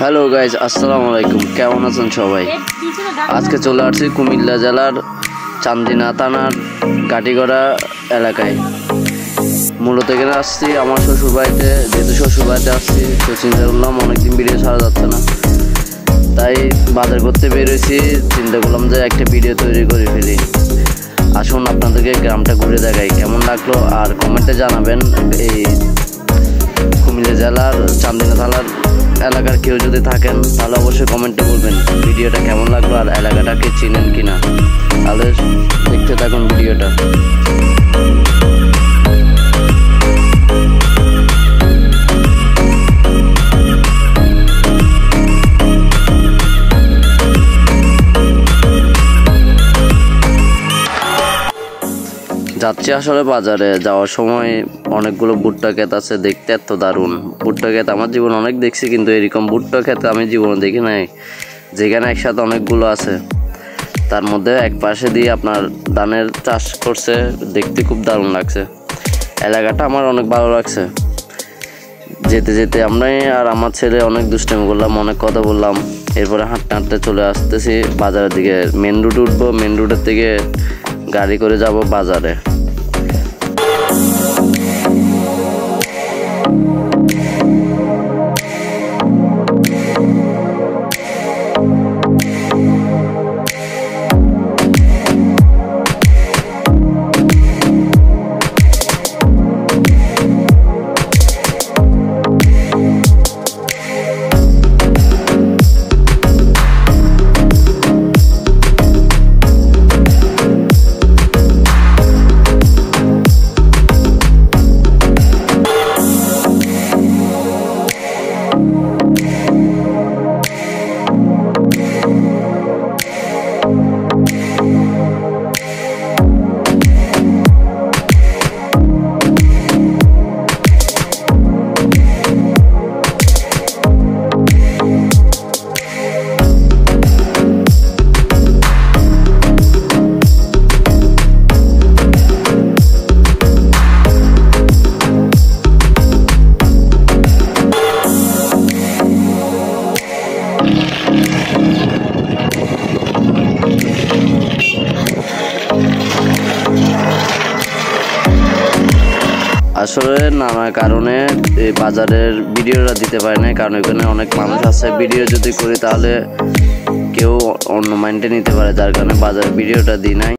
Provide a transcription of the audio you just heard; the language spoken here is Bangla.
হ্যালো গাইজ, আসসালামু আলাইকুম। কেমন আছেন সবাই? আজকে চলে আসছি কুমিল্লা জেলার চান্দিনা থানার গাটিগড়া এলাকায়। মূলত এখানে আসছি আমার শ্বশুরবাড়িতে। যেহেতু শ্বশুরবাড়িতে আসছি, তো চিন্তা করলাম অনেকদিন ভিডিও ছাড়া যাচ্ছে না, তাই বাজার করতে বেরোয়েছি। চিন্তা করলাম যে একটা ভিডিও তৈরি করে ফেলি। আসুন আপনাদেরকে গ্রামটা ঘুরে দেখাই, কেমন লাগলো আর কমেন্টে জানাবেন। এই কুমিল্লা জেলার চান্দিনা থানার এলাকার কেউ যদি থাকেন তাহলে অবশ্যই কমেন্টে বলবেন ভিডিওটা কেমন লাগলো আর এলাকাটাকে চিনেন কিনা। তাহলে দেখতে থাকুন ভিডিওটা। যাচ্ছি আসলে বাজারে। যাওয়ার সময় অনেকগুলো ভুট্টা ক্ষেত আছে, দেখতে এত দারুণ। ভুট্টা ক্ষেত আমার জীবনে অনেক দেখছি, কিন্তু এরকম ভুট্টা ক্ষেত আমি জীবনে দেখি নাই, যেখানে একসাথে অনেকগুলো আছে। তার মধ্যে এক পাশে দিয়ে আপনার ধানের চাষ করছে, দেখতে খুব দারুণ লাগছে। এলাকাটা আমার অনেক ভালো লাগছে। যেতে যেতে আমরাই আর আমার ছেলে অনেক দুষ্টামি করলাম, অনেক কথা বললাম। এরপরে হাঁটতে হাঁটতে চলে আসতেছি বাজারের দিকে। মেন রুটে উঠবো, মেন রুটের থেকে গাড়ি করে যাব বাজারে। আসলে নানা কারণে এই বাজারের ভিডিওটা দিতে পারি না, কারণ এখানে অনেক মানুষ আছে। ভিডিও যদি করি তাহলে কেউ অন্য মাইন্ডে নিতে পারে, যার কারণে বাজারের ভিডিওটা দিই নাই।